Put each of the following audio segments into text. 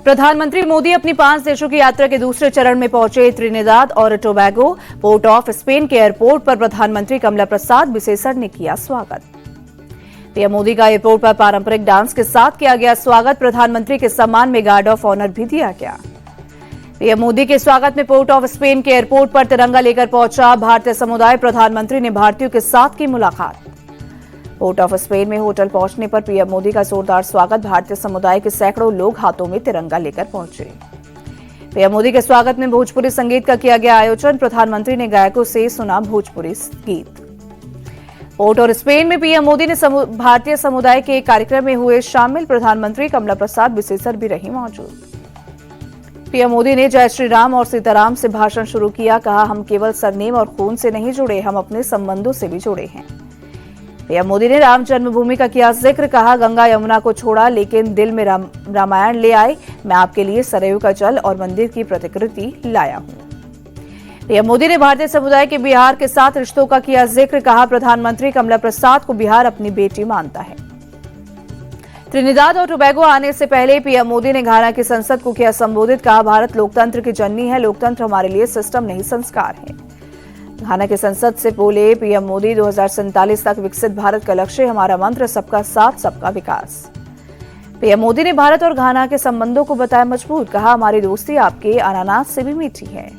प्रधानमंत्री मोदी अपनी 5 देशों की यात्रा के दूसरे चरण में पहुंचे त्रिनिदाद और टोबैगो। पोर्ट ऑफ स्पेन के एयरपोर्ट पर प्रधानमंत्री कमला प्रसाद बिसेसर ने किया स्वागत। पीएम मोदी का एयरपोर्ट पर पारंपरिक डांस के साथ किया गया स्वागत। प्रधानमंत्री के सम्मान में गार्ड ऑफ ऑनर भी दिया गया। पीएम मोदी के स्वागत में पोर्ट ऑफ स्पेन के एयरपोर्ट पर तिरंगा लेकर पहुंचा भारतीय समुदाय। प्रधानमंत्री ने भारतीयों के साथ की मुलाकात। पोर्ट ऑफ स्पेन में होटल पहुंचने पर पीएम मोदी का जोरदार स्वागत। भारतीय समुदाय के सैकड़ों लोग हाथों में तिरंगा लेकर पहुंचे। पीएम मोदी के स्वागत में भोजपुरी संगीत का किया गया आयोजन। प्रधानमंत्री ने गायकों से सुना भोजपुरी गीत। पोर्ट और स्पेन में पीएम मोदी ने भारतीय समुदाय के एक कार्यक्रम में हुए शामिल। प्रधानमंत्री कमला प्रसाद बिसेसर भी रही मौजूद। पीएम मोदी ने जय श्री राम और सीताराम से भाषण शुरू किया। कहा, हम केवल सरनेम और खून से नहीं जुड़े, हम अपने संबंधों से भी जुड़े हैं। पीएम मोदी ने राम जन्मभूमि का किया जिक्र। कहा, गंगा यमुना को छोड़ा लेकिन दिल में रामायण ले आए। मैं आपके लिए सरयू का जल और मंदिर की प्रतिकृति लाया हूं। पीएम मोदी ने भारतीय समुदाय के बिहार के साथ रिश्तों का किया जिक्र। कहा, प्रधानमंत्री कमला प्रसाद को बिहार अपनी बेटी मानता है। त्रिनिदाद और टोबैगो आने से पहले पीएम मोदी ने घाना की संसद को किया संबोधित। कहा, भारत लोकतंत्र की जननी है। लोकतंत्र हमारे लिए सिस्टम नहीं संस्कार है। घाना की संसद से बोले पीएम मोदी, 2047 तक विकसित भारत का लक्ष्य, हमारा मंत्र सबका साथ सबका विकास। पीएम मोदी ने भारत और घाना के संबंधों को बताया मजबूत। कहा, हमारी दोस्ती आपके अनानास से भी मीठी है।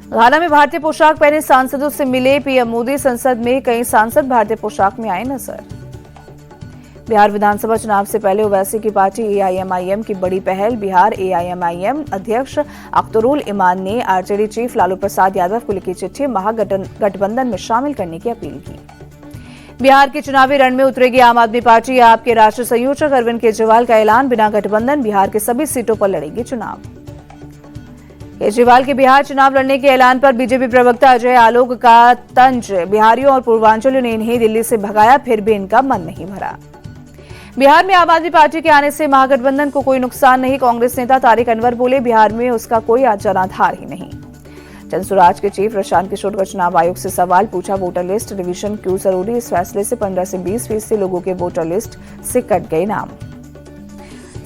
घाना में भारतीय पोशाक पहने सांसदों से मिले पीएम मोदी। संसद में कई सांसद भारतीय पोशाक में आए नजर। बिहार विधानसभा चुनाव से पहले ओवैसी की पार्टी एआईएमआईएम की बड़ी पहल। बिहार एआईएमआईएम अध्यक्ष अख्तरुल इमान ने आरजेडी चीफ लालू प्रसाद यादव को लिखी चिट्ठी महागठबंधन में शामिल करने की अपील की। बिहार के चुनावी रण में उतरेगी आम आदमी पार्टी। आपके राष्ट्रीय संयोजक अरविंद केजरीवाल का ऐलान, बिना गठबंधन बिहार के सभी सीटों पर लड़ेगी चुनाव। केजरीवाल के बिहार चुनाव लड़ने के ऐलान पर बीजेपी प्रवक्ता अजय आलोक का तंज, बिहारियों और पूर्वांचलियों ने इन्हें दिल्ली से भगाया, फिर भी इनका मन नहीं भरा। बिहार में आम आदमी पार्टी के आने से महागठबंधन को कोई नुकसान नहीं। कांग्रेस नेता तारिक अनवर बोले, बिहार में उसका कोई जनाधार ही नहीं। जनसुराज के चीफ प्रशांत किशोर का चुनाव आयोग से सवाल पूछा, वोटर लिस्ट रिवीजन क्यों जरूरी। इस फैसले से 15 से 20% लोगों के वोटर लिस्ट से कट गए नाम।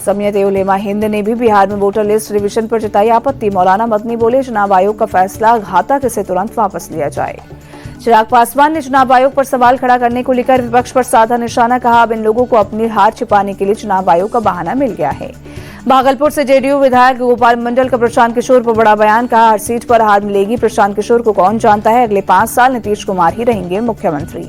समियत ए उलेमा हिंद ने भी बिहार में वोटर लिस्ट रिवीजन पर जताई आपत्ति। मौलाना मदनी बोले, चुनाव आयोग का फैसला घातक, इसे तुरंत वापस लिया जाए। चिराग पासवान ने चुनाव आयोग पर सवाल खड़ा करने को लेकर विपक्ष पर साधा निशाना। कहा, अब इन लोगों को अपनी हार छिपाने के लिए चुनाव आयोग का बहाना मिल गया है। भागलपुर से जेडीयू विधायक गोपाल मंडल का प्रशांत किशोर पर बड़ा बयान। कहा, हर सीट पर हार मिलेगी। प्रशांत किशोर को कौन जानता है, अगले 5 साल नीतीश कुमार ही रहेंगे मुख्यमंत्री।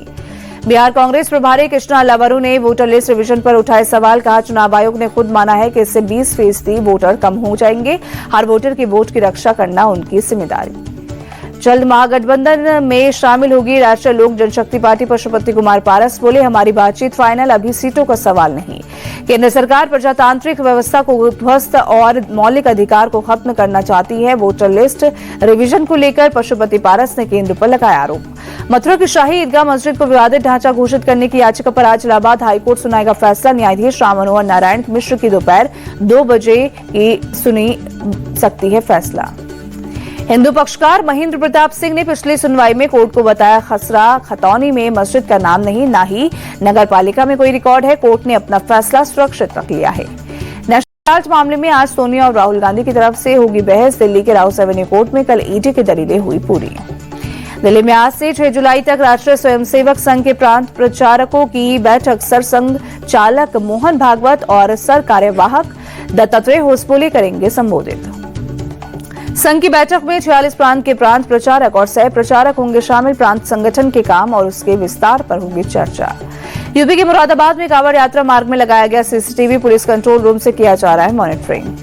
बिहार कांग्रेस प्रभारी कृष्णा लवरू ने वोटर लिस्ट रिवीजन पर उठाए सवाल। कहा, चुनाव आयोग ने खुद माना है कि इससे 20% वोटर कम हो जाएंगे। हर वोटर की वोट की रक्षा करना उनकी जिम्मेदारी। जल्द महागठबंधन में शामिल होगी राष्ट्रीय लोक जनशक्ति पार्टी। पशुपति कुमार पारस बोले, हमारी बातचीत फाइनल, अभी सीटों का सवाल नहीं। केंद्र सरकार प्रजातांत्रिक व्यवस्था को ध्वस्त और मौलिक अधिकार को खत्म करना चाहती है। वोटर लिस्ट रिवीजन को लेकर पशुपति पारस ने केंद्र पर लगाया आरोप। मथुरा की शाही ईदगाह मस्जिद को विवादित ढांचा घोषित करने की याचिका पर आज इलाहाबाद हाईकोर्ट सुनाएगा फैसला। न्यायाधीश राम मनोहर नारायण मिश्र की दोपहर 2 बजे की सुनी सकती है फैसला। हिंदू पक्षकार महेंद्र प्रताप सिंह ने पिछली सुनवाई में कोर्ट को बताया, खसरा खतौनी में मस्जिद का नाम नहीं, ना ही नगर पालिका में कोई रिकॉर्ड है। कोर्ट ने अपना फैसला सुरक्षित रख लिया है। नेशनल हेराल्ड मामले में आज सोनिया और राहुल गांधी की तरफ से होगी बहस। दिल्ली के राउस एवेन्यू कोर्ट में कल ईडी की दलीलें हुई पूरी। दिल्ली में आज से 6 जुलाई तक राष्ट्रीय स्वयंसेवक संघ के प्रांत प्रचारकों की बैठक सरसंघ चालक मोहन भागवत और सर कार्यवाहक दत्तात्रेय होसबोले करेंगे संबोधित। संघ की बैठक में 46 प्रांत के प्रांत प्रचारक और सह प्रचारक होंगे शामिल। प्रांत संगठन के काम और उसके विस्तार पर होगी चर्चा। यूपी के मुरादाबाद में कांवड़ यात्रा मार्ग में लगाया गया सीसीटीवी। पुलिस कंट्रोल रूम से किया जा रहा है मॉनिटरिंग।